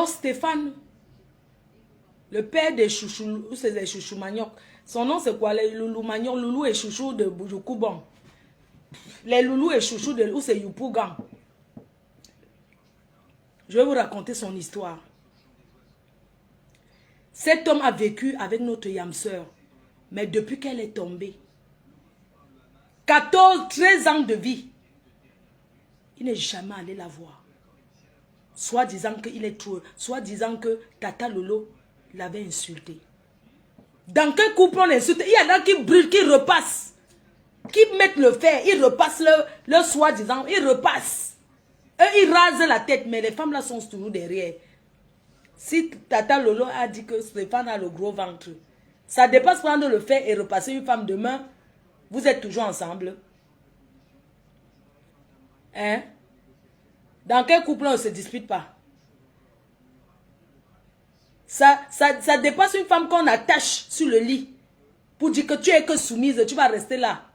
Alors Stéphane, le père des chouchous, ou c'est des chouchous manioc. Son nom c'est quoi? Les loulous manioc, loulou et chouchou de Boujoukoubon. Les loulous et chouchous de où c'est Youpougan. Je vais vous raconter son histoire. Cet homme a vécu avec notre yamseur. Mais depuis qu'elle est tombée, 14, 13 ans de vie, il n'est jamais allé la voir. Soit disant qu'il est trop, soit disant que Tata Lolo l'avait insulté. Dans quel couple on insulte? Il y en a qui brûlent, qui repassent, qui mettent le fer, ils repassent le soi-disant, ils repassent. Eux, ils rasent la tête, mais les femmes là sont toujours derrière. Si Tata Lolo a dit que Stéphane a le gros ventre, ça dépasse prendre le fer et repasser une femme demain, vous êtes toujours ensemble. Hein? Dans quel couple on ne se dispute pas? Ça dépasse une femme qu'on attache sur le lit pour dire que tu es que soumise, tu vas rester là.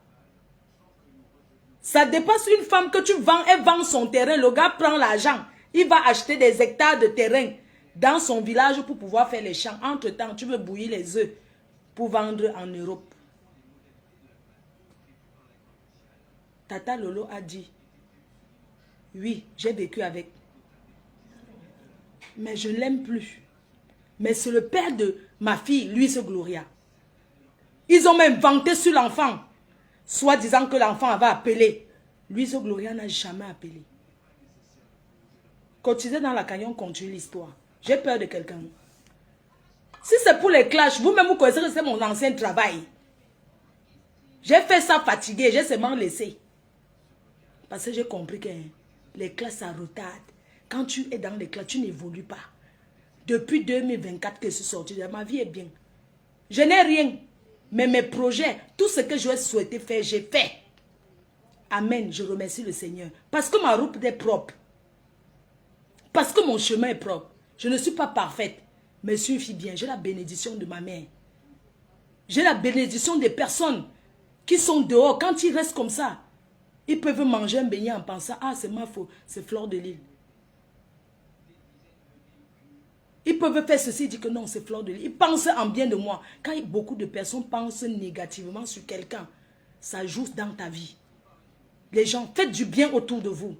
Ça dépasse une femme que tu vends, elle vend son terrain, le gars prend l'argent, il va acheter des hectares de terrain dans son village pour pouvoir faire les champs. Entre-temps, tu veux bouillir les œufs pour vendre en Europe. Tata Lolo a dit, oui, j'ai vécu avec. Mais je ne l'aime plus. Mais c'est le père de ma fille, Luis Gloria. Ils ont même vanté sur l'enfant, soit disant que l'enfant avait appelé. Luis Gloria n'a jamais appelé. Cotiser dans la canyon continue l'histoire. J'ai peur de quelqu'un. Si c'est pour les clashs, vous-même vous connaissez que c'est mon ancien travail. J'ai fait ça fatigué, j'ai seulement laissé. Parce que j'ai compris que les classes, ça retarde. Quand tu es dans les classes, tu n'évolues pas. Depuis 2024 que je suis sortie, ma vie est bien. Je n'ai rien. Mais mes projets, tout ce que je souhaitais faire, j'ai fait. Amen, je remercie le Seigneur. Parce que ma route est propre. Parce que mon chemin est propre. Je ne suis pas parfaite, mais je suis une fille bien. J'ai la bénédiction de ma mère. J'ai la bénédiction des personnes qui sont dehors. Quand ils restent comme ça, ils peuvent manger un beignet en pensant, ah c'est ma faute, c'est Fleur de Lille. Ils peuvent faire ceci, dire que non, c'est Fleur de Lille. Ils pensent en bien de moi. Quand beaucoup de personnes pensent négativement sur quelqu'un, ça joue dans ta vie. Les gens, faites du bien autour de vous.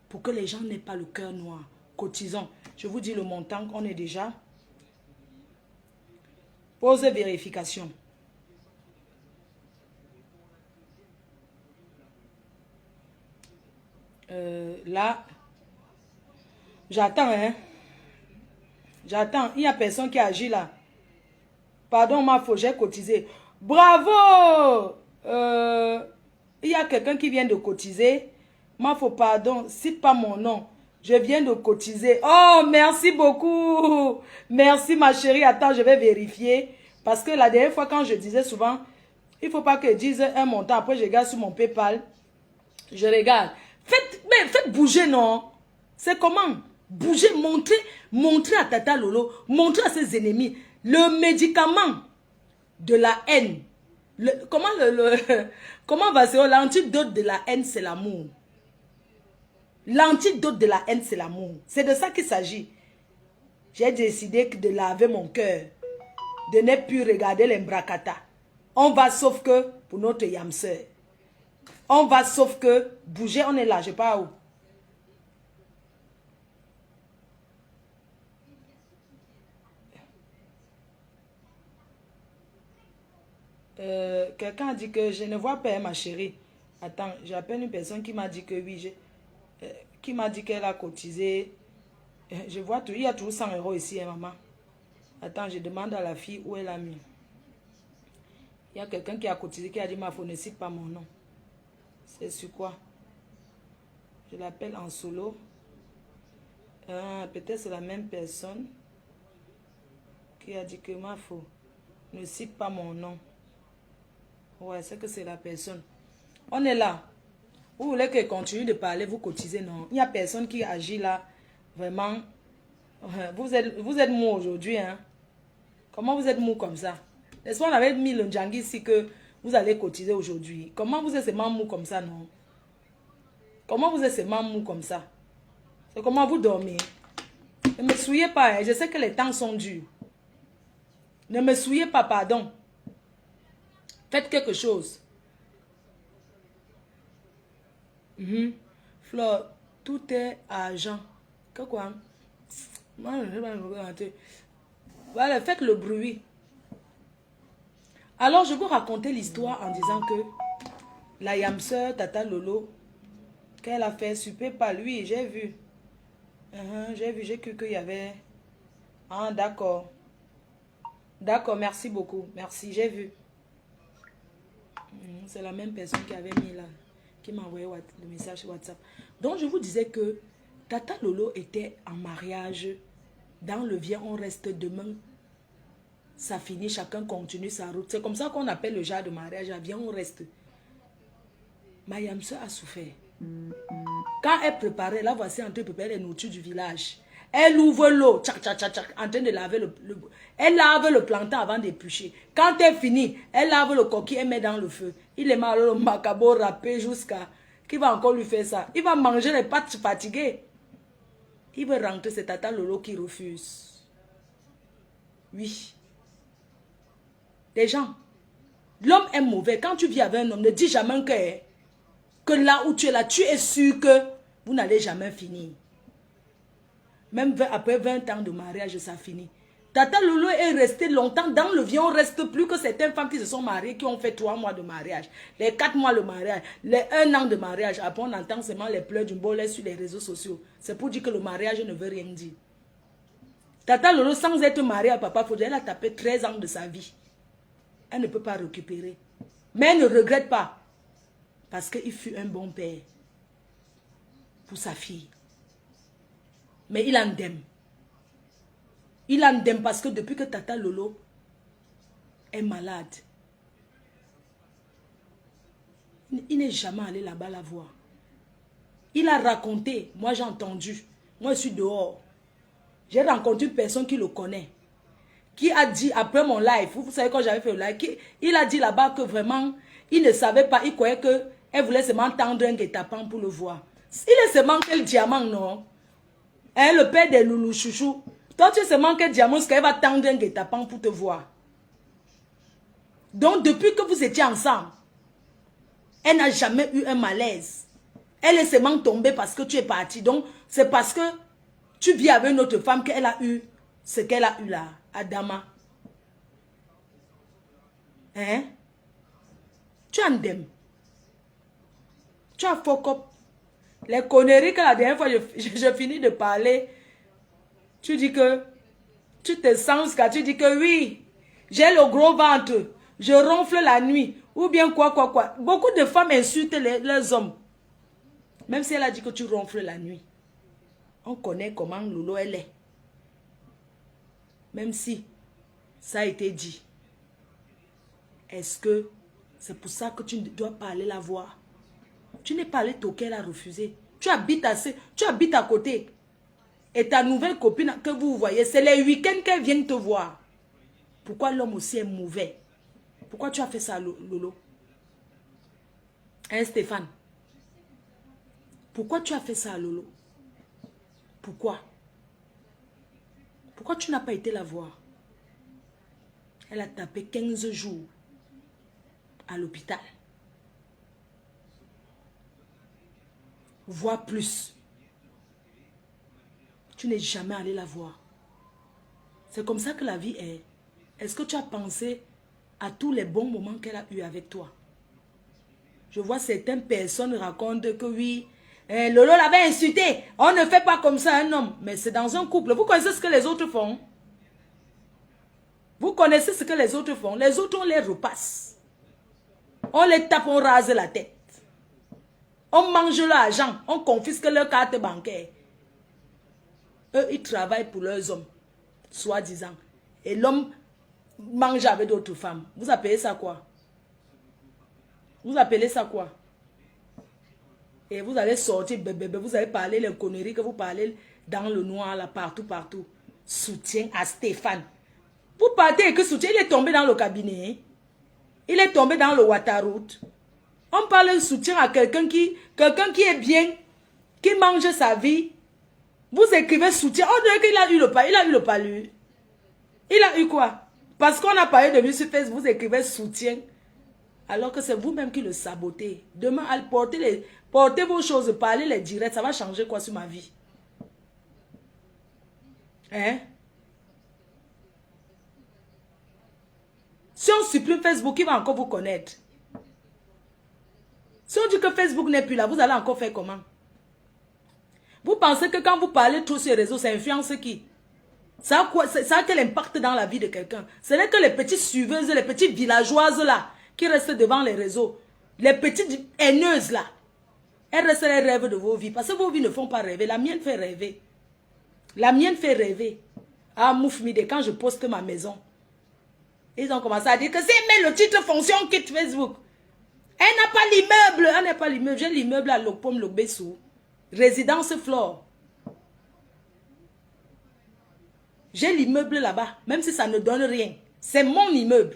Pour que les gens n'aient pas le cœur noir. Cotisons. Je vous dis le montant, on est déjà. Pause vérification. Là, j'attends, hein. J'attends. Il n'y a personne qui agit là. Pardon, ma faute, j'ai cotisé. Bravo! Il y a quelqu'un qui vient de cotiser. Ma faute, pardon, cite pas mon nom. Je viens de cotiser. Oh, merci beaucoup. Merci, ma chérie. Attends, je vais vérifier. Parce que la dernière fois, quand je disais souvent, il ne faut pas que je dise un montant. Après, je regarde sur mon PayPal. Je regarde. Faites bouger, non? C'est comment? Bouger, montrer à Tata Lolo, montrer à ses ennemis le médicament de la haine. Comment va se dire? L'antidote de la haine, c'est l'amour. L'antidote de la haine, c'est l'amour. C'est de ça qu'il s'agit. J'ai décidé de laver mon cœur, de ne plus regarder les bracata. On va sauf que pour notre yamseur. On va sauf que bouger, on est là, je sais pas où. Quelqu'un a dit que je ne vois pas ma chérie. Attends, j'appelle une personne qui m'a dit que oui, qui m'a dit qu'elle a cotisé. Je vois tout, il y a toujours 100 € ici, hein, maman. Attends, je demande à la fille où elle a mis. Il y a quelqu'un qui a cotisé, qui a dit, ma faute, ne cite pas mon nom. C'est sur quoi? Je l'appelle en solo. Peut-être c'est la même personne qui a dit que ma faute, ne cite pas mon nom. Ouais, c'est que c'est la personne. On est là. Vous voulez que je continue de parler, vous cotisez, non? Il n'y a personne qui agit là. Vraiment. Vous êtes mou aujourd'hui, hein? Comment vous êtes mou comme ça? Est-ce qu'on avait mis le Djangi ici que vous allez cotiser aujourd'hui? Comment vous êtes seulement mou comme ça, non? Comment vous êtes seulement mou comme ça? C'est comment vous dormez? Ne me souillez pas, hein. Je sais que les temps sont durs. Ne me souillez pas, pardon. Faites quelque chose. Flore, tout est argent. Que quoi? Moi, je ne sais pas me présenter. Voilà, faites le bruit. Alors, je vais vous raconter l'histoire en disant que la yamseur, Tata Lolo, qu'elle a fait super par lui, j'ai vu. J'ai cru qu'il y avait... Ah, d'accord. D'accord, merci beaucoup. Merci, j'ai vu. C'est la même personne qui avait mis là, qui m'a envoyé le message sur WhatsApp. Donc, je vous disais que Tata Lolo était en mariage. Dans le viens, on reste demain. Ça finit, chacun continue sa route. C'est comme ça qu'on appelle le genre de mariage. Viens, on reste. Ma yamseur a souffert. Quand elle préparait, là voici en train de préparer les nourritures du village. Elle ouvre l'eau, tchac, tchac, tchac, tchac, en train de laver elle lave le plantain avant d'éplucher. Quand elle finit, elle lave le coquille, elle met dans le feu. Il est mal le macabo râpé jusqu'à... Qui va encore lui faire ça? Il va manger les pâtes fatiguées. Il veut rentrer, c'est Tata Lolo qui refuse. Oui. Les gens, l'homme est mauvais. Quand tu vis avec un homme, ne dis jamais que là où tu es là, tu es sûr que vous n'allez jamais finir. Même après 20 ans de mariage, ça finit. Tata Lolo est restée longtemps dans le vieux. On ne reste plus que certaines femmes qui se sont mariées, qui ont fait 3 mois de mariage, les 4 mois de mariage, les 1 an de mariage. Après, on entend seulement les pleurs d'une bolette sur les réseaux sociaux. C'est pour dire que le mariage ne veut rien dire. Tata Lolo, sans être mariée à Papa Fodé, elle a tapé 13 ans de sa vie. Elle ne peut pas récupérer. Mais elle ne regrette pas. Parce qu'il fut un bon père pour sa fille. Mais il en aime. Il en aime parce que depuis que Tata Lolo est malade, il n'est jamais allé là-bas la voir. Il a raconté, moi j'ai entendu, moi je suis dehors. J'ai rencontré une personne qui le connaît, qui a dit après mon live, vous savez quand j'avais fait le live, il a dit là-bas que vraiment, il ne savait pas, il croyait qu'elle voulait seulement tendre un guet-apens pour le voir. Il est seulement quel diamant, non? Hein, le père des loulous chouchou. Toi, tu sais quel diamant, parce qu'elle va tendre un guet-apens pour te voir. Donc, depuis que vous étiez ensemble, elle n'a jamais eu un malaise. Elle est seulement tombée parce que tu es parti. Donc, c'est parce que tu vis avec une autre femme qu'elle a eu ce qu'elle a eu là, Adama. Hein? Tu en aimes. Tu as fuck up. Les conneries que la dernière fois, je finis de parler, tu dis que, tu te sens, tu dis que oui, j'ai le gros ventre, je ronfle la nuit, ou bien quoi. Beaucoup de femmes insultent les hommes. Même si elle a dit que tu ronfles la nuit. On connaît comment Lolo elle est. Même si ça a été dit. Est-ce que c'est pour ça que tu ne dois pas aller la voir? Tu n'es pas allé toquer, elle a refusé. Tu habites à côté. Et ta nouvelle copine que vous voyez, c'est les week-ends qu'elle vient te voir. Pourquoi l'homme aussi est mauvais? Pourquoi tu as fait ça, Lolo? Hein, Stéphane? Pourquoi tu as fait ça, Lolo? Pourquoi? Pourquoi tu n'as pas été la voir? Elle a tapé 15 jours à l'hôpital. Voire plus. Tu n'es jamais allé la voir. C'est comme ça que la vie est. Est-ce que tu as pensé à tous les bons moments qu'elle a eu avec toi? Je vois certaines personnes raconter que oui, Lolo l'avait insulté. On ne fait pas comme ça un homme. Mais c'est dans un couple. Vous connaissez ce que les autres font? Vous connaissez ce que les autres font? Les autres, on les repasse. On les tape, on rase la tête. On mange l'argent. On confisque leur carte bancaire. Eux, ils travaillent pour leurs hommes. Soi-disant. Et l'homme mange avec d'autres femmes. Vous appelez ça quoi? Vous appelez ça quoi? Et vous allez sortir, vous allez parler les conneries que vous parlez dans le noir, là, partout. Soutien à Stéphane. Vous partez et que soutien, il est tombé dans le cabinet. Hein? Il est tombé dans le Waterroute. On parle de soutien à quelqu'un qui est bien, qui mange sa vie. Vous écrivez soutien. On dirait qu'il a eu le pas. Il a eu le palu. Il a eu quoi? Parce qu'on a parlé de lui sur Facebook, vous écrivez soutien. Alors que c'est vous-même qui le sabotez. Demain, portez vos choses, parlez les directs. Ça va changer quoi sur ma vie? Hein? Si on supprime Facebook, il va encore vous connaître. Si on dit que Facebook n'est plus là, vous allez encore faire comment? Vous pensez que quand vous parlez trop sur les réseaux, ça influence qui? Ça a quel impact dans la vie de quelqu'un? Ce n'est que les petites suiveuses, les petites villageoises là, qui restent devant les réseaux. Les petites haineuses là. Elles restent les rêves de vos vies. Parce que vos vies ne font pas rêver. La mienne fait rêver. La mienne fait rêver. Ah, Moufmide, quand je poste ma maison, ils ont commencé à dire que c'est mais le titre fonction quitte Facebook. Elle n'a pas l'immeuble. Elle n'a pas l'immeuble. J'ai l'immeuble à Lokpom Lokbessou. Résidence Flore. J'ai l'immeuble là-bas. Même si ça ne donne rien. C'est mon immeuble.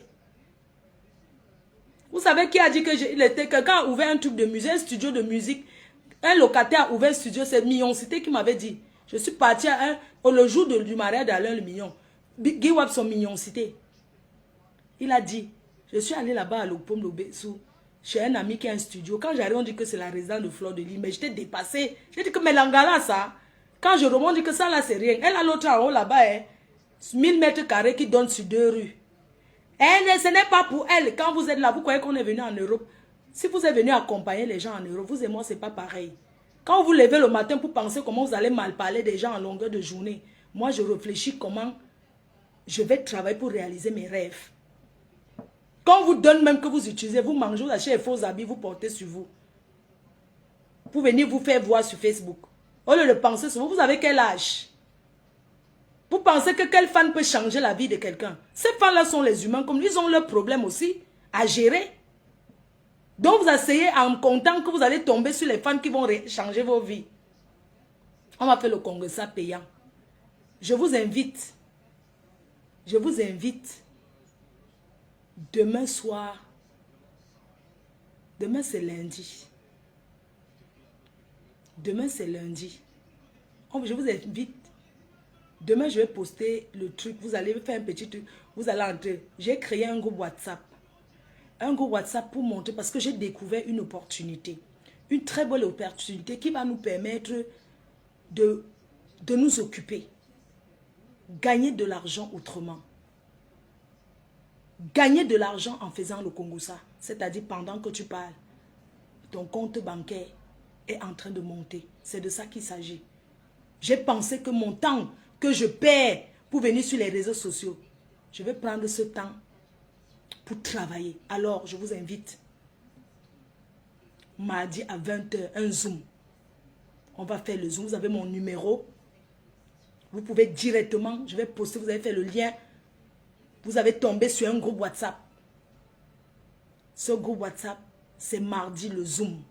Vous savez qui a dit que quelqu'un a ouvert un truc de musée, un studio de musique. Un locataire a ouvert un studio. C'est Mignoncité qui m'avait dit. Je suis parti le jour du mariage d'Alain le Mignon. Guiwap son Mignoncité. Il a dit, je suis allé là-bas à Lokpom Lokbessou. Chez un ami qui a un studio. Quand j'arrive, on dit que c'est la résidence de Fleur de Lille. Mais j'étais dépassée. J'ai dit que mais l'angala ça. Quand je remonte, on dit que ça là c'est rien. Elle a l'autre en haut là-bas. 1000 mètres carrés qui donnent sur 2 rues. Ce n'est pas pour elle. Quand vous êtes là, vous croyez qu'on est venu en Europe. Si vous êtes venu accompagner les gens en Europe, vous et moi, c'est pas pareil. Quand vous levez le matin pour penser comment vous allez mal parler des gens en longueur de journée, moi, je réfléchis comment je vais travailler pour réaliser mes rêves. Quand on vous donne même que vous utilisez, vous mangez, vous achetez les faux habits, vous portez sur vous. Pour venir vous faire voir sur Facebook. Au lieu de penser sur vous, vous avez quel âge? Vous pensez que quel fan peut changer la vie de quelqu'un? Ces fans-là sont les humains, comme ils ont leurs problèmes aussi à gérer. Donc vous asseyez en comptant que vous allez tomber sur les fans qui vont changer vos vies. On va faire le congrès ça payant. Je vous invite. Demain soir. Demain c'est lundi. Demain c'est lundi. Je vous invite. Demain, je vais poster le truc. Vous allez faire un petit truc. Vous allez entrer. J'ai créé un groupe WhatsApp. Un groupe WhatsApp pour montrer parce que j'ai découvert une opportunité. Une très bonne opportunité qui va nous permettre de nous occuper. Gagner de l'argent autrement. Gagner de l'argent en faisant le Congossa. C'est-à-dire pendant que tu parles. Ton compte bancaire est en train de monter. C'est de ça qu'il s'agit. J'ai pensé que mon temps que je perds pour venir sur les réseaux sociaux, je vais prendre ce temps pour travailler. Alors, je vous invite, mardi à 20 h, un Zoom. On va faire le Zoom. Vous avez mon numéro. Vous pouvez directement, je vais poster, vous avez fait le lien. Vous avez tombé sur un groupe WhatsApp. Ce groupe WhatsApp, c'est mardi le Zoom.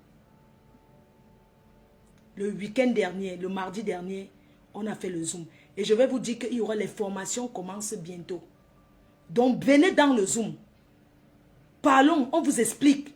Le week-end dernier, le mardi dernier, on a fait le Zoom. Et je vais vous dire qu'il y aura les formations commencent bientôt. Donc, venez dans le Zoom. Parlons, on vous explique.